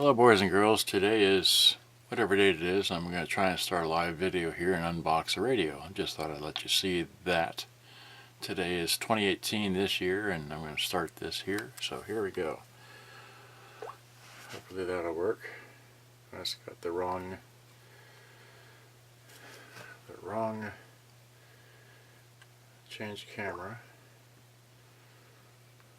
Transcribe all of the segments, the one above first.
Hello boys and girls, today is whatever date it is. I'm going to try and start a live video here and unbox a radio. I just thought I'd let you see that. Today is 2018 this year, and I'm going to start this here. So here we go. Hopefully that'll work. I just got the wrong change camera.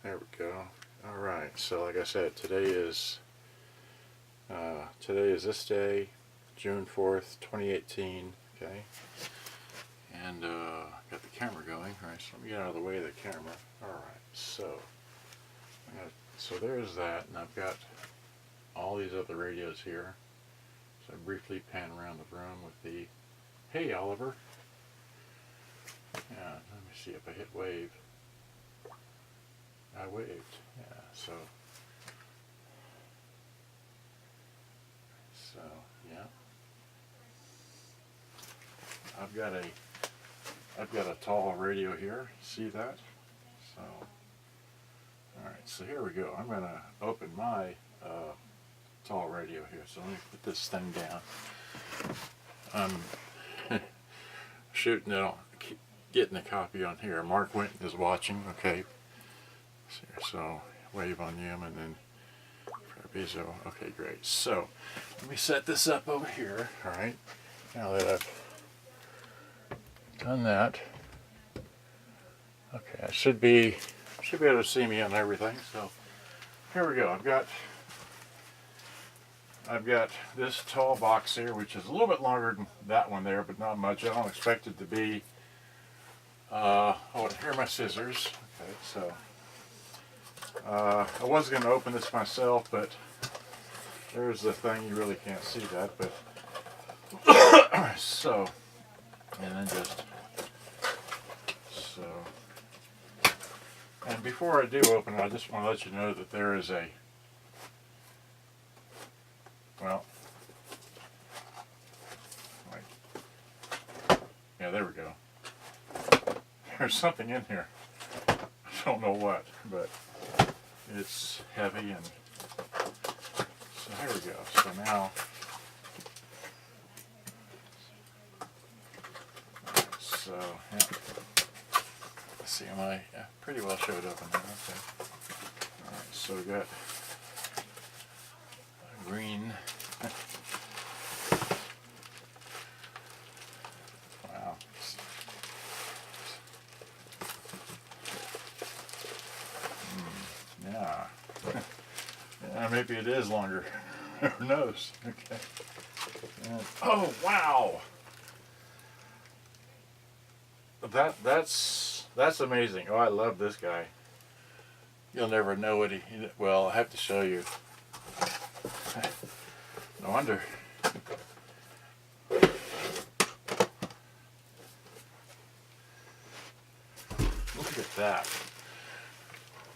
There we go. Alright, so like I said, today is this day, June 4th, 2018, okay, and got the camera going. Alright, so let me get out of the way of the camera. Alright, so there's that, and I've got all these other radios here. So I briefly pan around the room with the, hey Oliver, yeah, let me see if I hit wave. I waved, yeah, so yeah, I've got a tall radio here. See that? So, all right. So here we go. I'm gonna open my tall radio here. So let me put this thing down. I'm shooting it on, getting a copy on here. Mark Winton is watching. Okay. So wave on him and then. Okay, great. So let me set this up over here. All right. Now that I've done that, okay, I should be able to see me on everything. So here we go. I've got this tall box here, which is a little bit longer than that one there, but not much. I don't expect it to be. Oh, here are my scissors. Okay, so. I was going to open this myself, but there's the thing, you really can't see that, but so, and then and before I do open it, I just want to let you know that there is a, well, yeah, there we go. There's something in here. I don't know what, but it's heavy, and so here we go. So now, so yeah. Let's see, am I pretty well showed up in there? Okay. All right. So we got a green. Wow. Yeah. Yeah, maybe it is longer. Who knows? Okay. And, oh wow! That's amazing. Oh, I love this guy. You'll never know what well, I have to show you. No wonder. Look at that.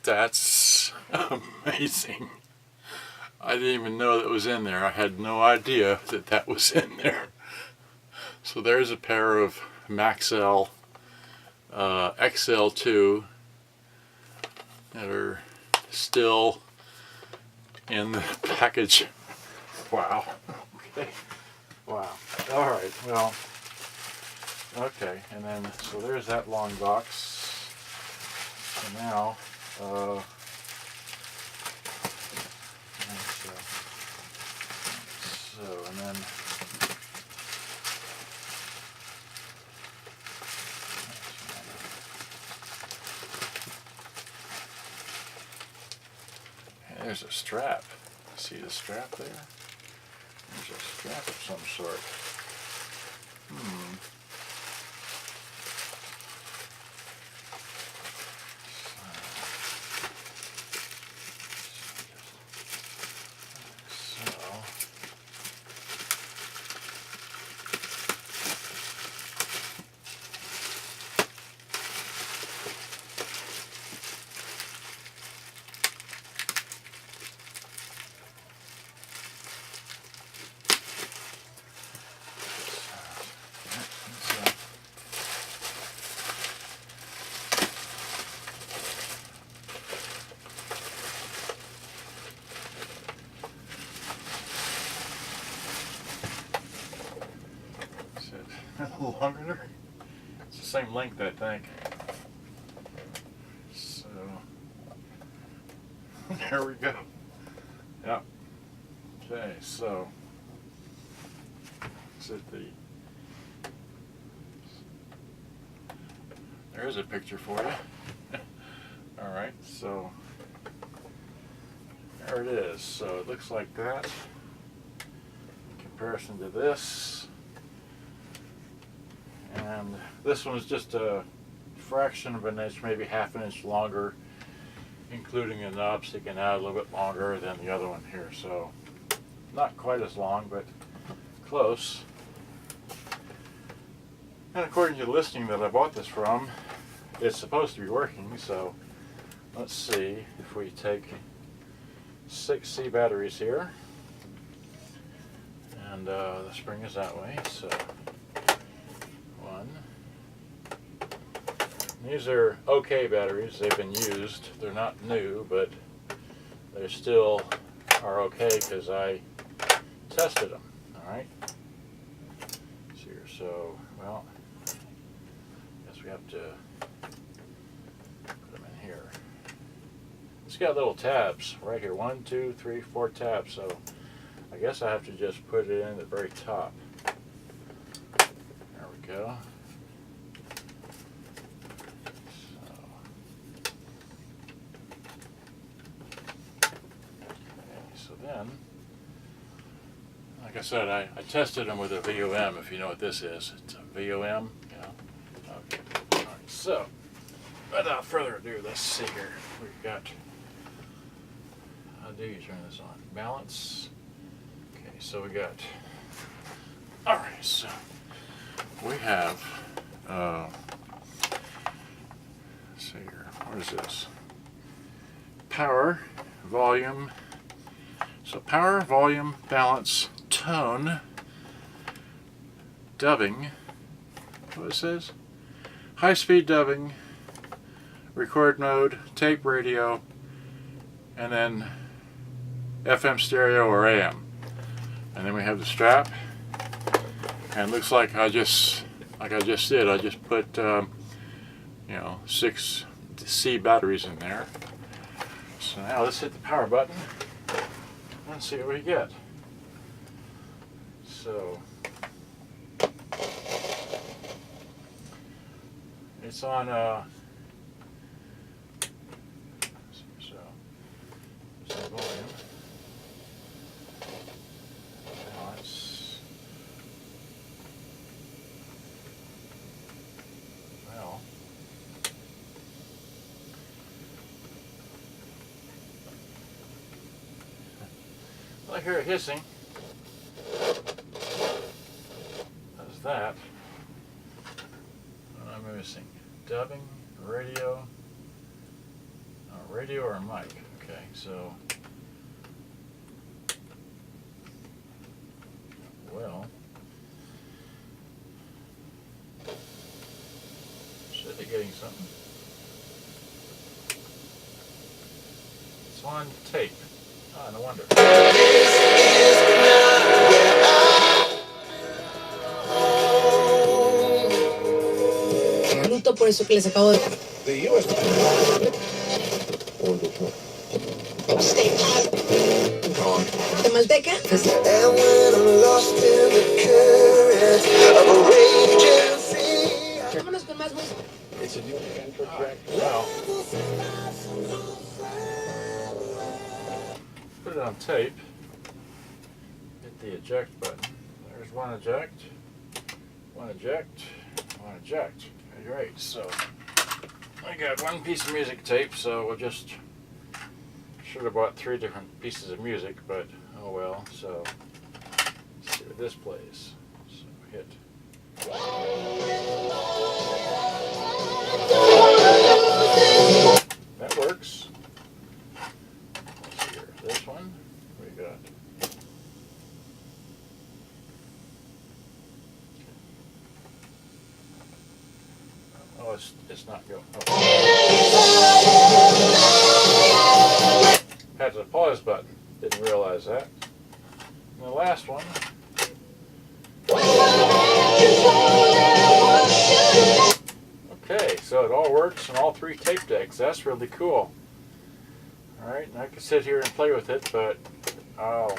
That's amazing. I didn't even know that was in there. I had no idea that that was in there. So there's a pair of Maxell XL2 that are still in the package. Wow. Okay. Wow. All right. Well. Okay. And then so there's that long box. And now. And then there's a strap. See the strap there? There's a strap of some sort. longer. It's the same length, I think. So there we go. Yep. Okay, so is it the? There is a picture for you. All right, so there it is. So it looks like that in comparison to this. And this one is just a fraction of an inch, maybe half an inch longer, including the knob sticking out a little bit longer than the other one here. So not quite as long, but close. And according to the listing that I bought this from, it's supposed to be working. So let's see if we take 6 C batteries here, and the spring is that way. So 1. These are okay batteries. They've been used. They're not new, but they still are okay because I tested them. All right. Let's see here. So, well, I guess we have to put them in here. It's got little tabs right here. 1, 2, 3, 4 tabs. So I guess I have to just put it in the very top. There we go. So then, like I said, I tested them with a VOM, if you know what this is. It's a VOM, yeah. Okay. All right. So, without further ado, let's see here. We've got, how do you turn this on? Balance. Okay, so we got, all right, so we have, let's see here, what is this? Power, volume. So power, volume, balance, tone, dubbing, what it says? High-speed dubbing, record mode, tape radio, and then FM stereo or AM. And then we have the strap, and it looks like I just did, I just put, you know, 6 C batteries in there. So now let's hit the power button. Let's see what we get. So it's on so there's the volume, balance, well, I hear it hissing. That's that. What am I missing? Dubbing, radio, radio or mic. Okay, so, well, should be getting something. It's on tape. Ah, no wonder. Luto por eso que les acabo de... ¿Te manteca? Vámonos con más música. Wow. Put it on tape. Hit the eject button. There's one eject, one eject, one eject. Okay, great. So I got one piece of music tape, so we'll just should have bought 3 different pieces of music, but oh well. So let's see what this plays. So hit. That works. Let's see here. This one we got. Oh, it's not going. Oh. Had the pause button. Didn't realize that. And the last one. Okay, so it all works on all 3 tape decks. That's really cool. Alright, and I can sit here and play with it, but I'll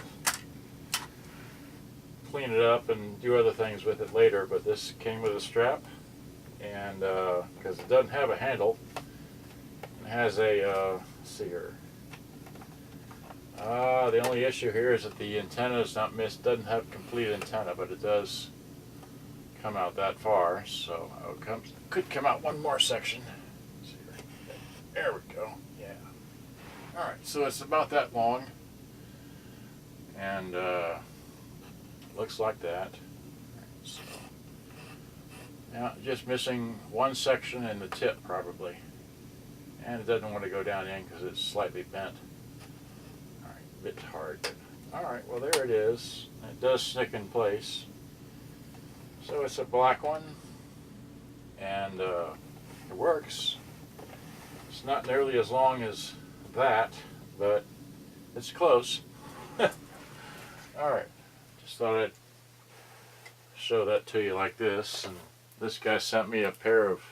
clean it up and do other things with it later. But this came with a strap, and because it doesn't have a handle, it has a, let's see here. The only issue here is that the antenna is not doesn't have complete antenna, but it does come out that far, so it could come out one more section. Let's see here. There we go. Yeah. All right, so it's about that long, and looks like that. So now just missing one section in the tip probably, and it doesn't want to go down in because it's slightly bent. All right, a bit hard. All right, well there it is. It does stick in place. So it's a black one, and it works. It's not nearly as long as that, but it's close. Alright, just thought I'd show that to you like this. And this guy sent me a pair of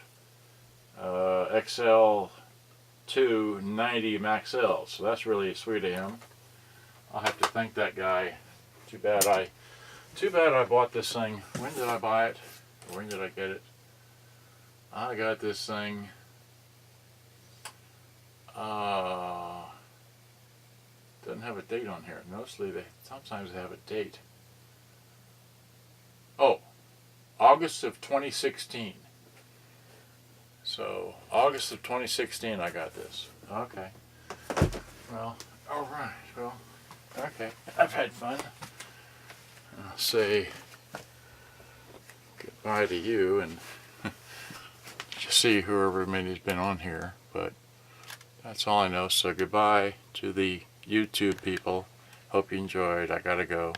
XL2 90 Max L, so that's really sweet of him. I'll have to thank that guy. Too bad I bought this thing. When did I buy it? Or when did I get it? I got this thing doesn't have a date on here. Mostly sometimes they have a date. Oh, August of 2016. So August of 2016 I got this. Okay. Well, alright, well, okay. I've had fun. I'll say goodbye to you and just see whoever has been on here, but that's all I know. So goodbye to the YouTube people. Hope you enjoyed. I gotta go.